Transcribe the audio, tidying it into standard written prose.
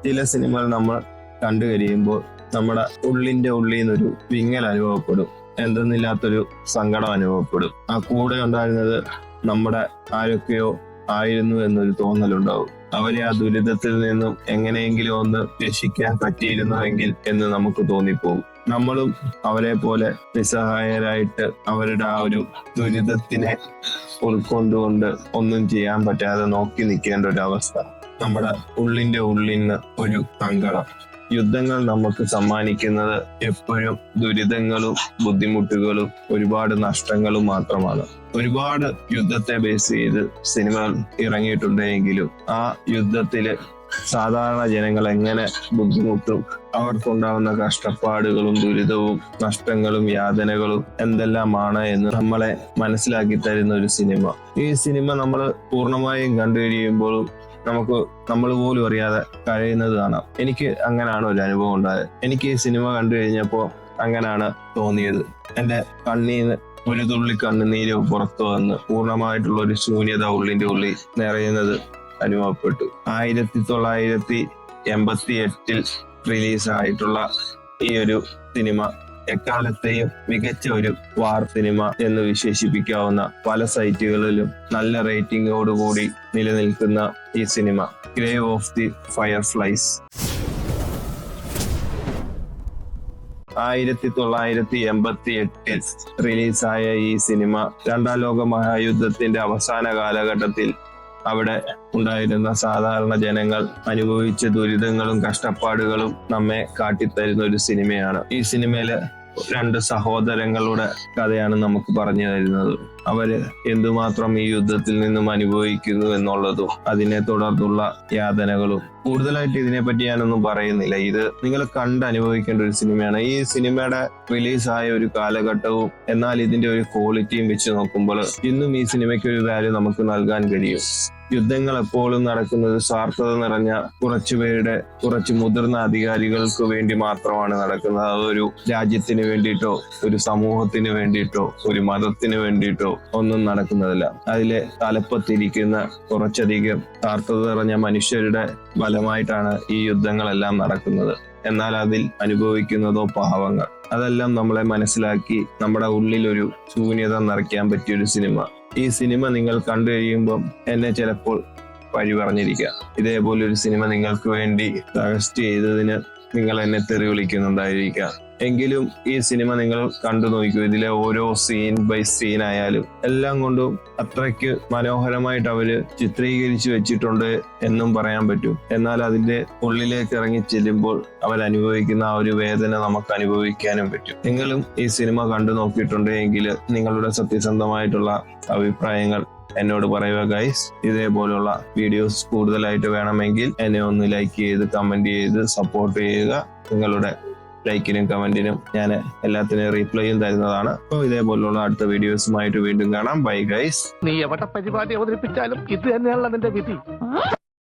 ചില സിനിമകൾ നമ്മൾ കണ്ടു കഴിയുമ്പോൾ നമ്മുടെ ഉള്ളിന്റെ ഉള്ളിൽ നിന്നൊരു വിങ്ങൽ അനുഭവപ്പെടും, എന്തെന്നില്ലാത്തൊരു സങ്കടം അനുഭവപ്പെടും. ആ കൂടെ ഉണ്ടായിരുന്നത് നമ്മുടെ ആരൊക്കെയോ ആയിരുന്നു എന്നൊരു തോന്നലുണ്ടാവും. അവരെ ആ ദുരിതത്തിൽ നിന്നും എങ്ങനെയെങ്കിലും ഒന്ന് രക്ഷിക്കാൻ പറ്റിയിരുന്നുവെങ്കിൽ എന്ന് നമുക്ക് തോന്നിപ്പോകും. നമ്മളും അവരെ പോലെ നിസ്സഹായരായിട്ട് അവരുടെ ആ ഒരു ദുരിതത്തിനെ ഉൾക്കൊണ്ടുകൊണ്ട് ഒന്നും ചെയ്യാൻ പറ്റാതെ നോക്കി നിൽക്കേണ്ട ഒരു അവസ്ഥ. നമ്മുടെ ഉള്ളിന്റെ ഉള്ളിന്ന് ഒരു സങ്കടം. യുദ്ധങ്ങൾ നമുക്ക് സമ്മാനിക്കുന്നത് എപ്പോഴും ദുരിതങ്ങളും ബുദ്ധിമുട്ടുകളും ഒരുപാട് നഷ്ടങ്ങളും മാത്രമാണ്. ഒരുപാട് യുദ്ധത്തെ ബേസ് ചെയ്ത് സിനിമകൾ ഇറങ്ങിയിട്ടുണ്ടെങ്കിലും ആ യുദ്ധത്തില് സാധാരണ ജനങ്ങൾ എങ്ങനെ ബുദ്ധിമുട്ടും, അവർക്കുണ്ടാവുന്ന കഷ്ടപ്പാടുകളും ദുരിതവും നഷ്ടങ്ങളും യാതനകളും എന്തെല്ലാമാണ് എന്ന് നമ്മളെ മനസ്സിലാക്കി തരുന്ന ഒരു സിനിമ. ഈ സിനിമ നമ്മൾ പൂർണ്ണമായും കണ്ടു കഴിയുമ്പോഴും നമ്മൾ പോലും അറിയാതെ കഴിയുന്നത് കാണാം. എനിക്ക് അങ്ങനെയാണ് ഒരു അനുഭവം ഉണ്ടായത്. എനിക്ക് ഈ സിനിമ കണ്ടു കഴിഞ്ഞപ്പോൾ അങ്ങനെയാണ് തോന്നിയത്. എന്റെ കണ്ണീന്ന് ഒരു തുള്ളി കണ്ണുനീര് പുറത്തു വന്ന് പൂർണ്ണമായിട്ടുള്ള ഒരു ശൂന്യത ഉള്ളിന്റെ ഉള്ളിൽ നിറയുന്നത് അനുഭവപ്പെട്ടു. 1988 റിലീസായിട്ടുള്ള ഈ ഒരു സിനിമ എക്കാലത്തെയും മികച്ച ഒരു വാർ സിനിമ എന്ന് വിശേഷിപ്പിക്കാവുന്ന പല സൈറ്റുകളിലും നല്ല റേറ്റിംഗോടുകൂടി നിലനിൽക്കുന്ന ഈ cinema grave of the fireflies. 1988 റിലീസായ ഈ സിനിമ രണ്ടാം ലോക മഹായുദ്ധത്തിന്റെ അവസാന കാലഘട്ടത്തിൽ അവിടെ ഉണ്ടായിരുന്ന സാധാരണ ജനങ്ങൾ അനുഭവിച്ച ദുരിതങ്ങളും കഷ്ടപ്പാടുകളും നമ്മെ കാട്ടിത്തരുന്ന ഒരു സിനിമയാണ്. ഈ സിനിമയിലെ 2 സഹോദരങ്ങളുടെ കഥയാണ് നമുക്ക് പറഞ്ഞു തരുന്നത്. അവര് എന്തുമാത്രം ഈ യുദ്ധത്തിൽ നിന്നും അനുഭവിക്കുന്നു എന്നുള്ളതും അതിനെ തുടർന്നുള്ള യാതനകളും. കൂടുതലായിട്ട് ഇതിനെപ്പറ്റി ഞാനൊന്നും പറയുന്നില്ല. ഇത് നിങ്ങൾ കണ്ട് അനുഭവിക്കേണ്ട ഒരു സിനിമയാണ്. ഈ സിനിമയുടെ റിലീസായ ഒരു കാലഘട്ടവും എന്നാൽ ഇതിന്റെ ഒരു ക്വാളിറ്റിയും വെച്ച് നോക്കുമ്പോൾ ഇന്നും ഈ സിനിമയ്ക്ക് ഒരു വാല്യൂ നമുക്ക് നൽകാൻ കഴിയും. യുദ്ധങ്ങൾ എപ്പോഴും നടക്കുന്നത് സ്വാർത്ഥത നിറഞ്ഞ കുറച്ച് മുതിർന്ന അധികാരികൾക്ക് വേണ്ടി മാത്രമാണ് നടക്കുന്നത്. അതൊരു രാജ്യത്തിന് വേണ്ടിയിട്ടോ ഒരു സമൂഹത്തിന് വേണ്ടിയിട്ടോ ഒരു മതത്തിന് വേണ്ടിയിട്ടോ ഒന്നും നടക്കുന്നതല്ല. അതിലെ തലപ്പത്തിരിക്കുന്ന കുറച്ചധികം സ്വാർത്ഥത നിറഞ്ഞ മനുഷ്യരുടെ ഫലമായിട്ടാണ് ഈ യുദ്ധങ്ങളെല്ലാം നടക്കുന്നത്. എന്നാൽ അതിൽ അനുഭവിക്കുന്നതോ പാവങ്ങൾ. അതെല്ലാം നമ്മളെ മനസ്സിലാക്കി നമ്മുടെ ഉള്ളിൽ ഒരു ശൂന്യത നിറയ്ക്കാൻ പറ്റിയൊരു സിനിമ. ഈ സിനിമ നിങ്ങൾ കണ്ടു കഴിയുമ്പം എന്നെ ചിലപ്പോൾ വഴി പറഞ്ഞിരിക്കാം. ഇതേപോലൊരു സിനിമ നിങ്ങൾക്ക് വേണ്ടി സജസ്റ്റ് ചെയ്തതിന് നിങ്ങൾ എന്നെ തെറി വിളിക്കുന്നുണ്ടായിരിക്കാം. എങ്കിലും ഈ സിനിമ നിങ്ങൾ കണ്ടു നോക്കൂ. ഇതിലെ ഓരോ സീൻ ബൈ സീൻ ആയാലും എല്ലാം കൊണ്ടും അത്രയ്ക്ക് മനോഹരമായിട്ട് അവര് ചിത്രീകരിച്ചു വെച്ചിട്ടുണ്ട് എന്നും പറയാൻ പറ്റും. എന്നാൽ അതിന്റെ ഉള്ളിലേക്ക് ഇറങ്ങി ചെല്ലുമ്പോൾ അവരനുഭവിക്കുന്ന ആ ഒരു വേദന നമുക്ക് അനുഭവിക്കാനും പറ്റും. നിങ്ങളും ഈ സിനിമ കണ്ടു നോക്കിയിട്ടുണ്ടെങ്കിൽ നിങ്ങളുടെ സത്യസന്ധമായിട്ടുള്ള അഭിപ്രായങ്ങൾ എന്നോട് പറയുക ഗൈസ്. ഇതേപോലുള്ള വീഡിയോസ് കൂടുതലായിട്ട് വേണമെങ്കിൽ എന്നെ ഒന്ന് ലൈക്ക് ചെയ്ത് കമന്റ് ചെയ്ത് സപ്പോർട്ട് ചെയ്യുക. നിങ്ങളുടെ ലൈക്കിനും കമന്റിനും ഞാൻ എല്ലാത്തിനും റീപ്ലൈയും തരുന്നതാണ്. അപ്പോൾ ഇതേപോലുള്ള അടുത്ത വീഡിയോസുമായിട്ട് വീണ്ടും കാണാം. Bye guys. നീ എവിടെ പരിപാടി അവതരിപ്പിച്ചാലും ഇത് തന്നെയാണല്ലോ നിന്റെ വിധി.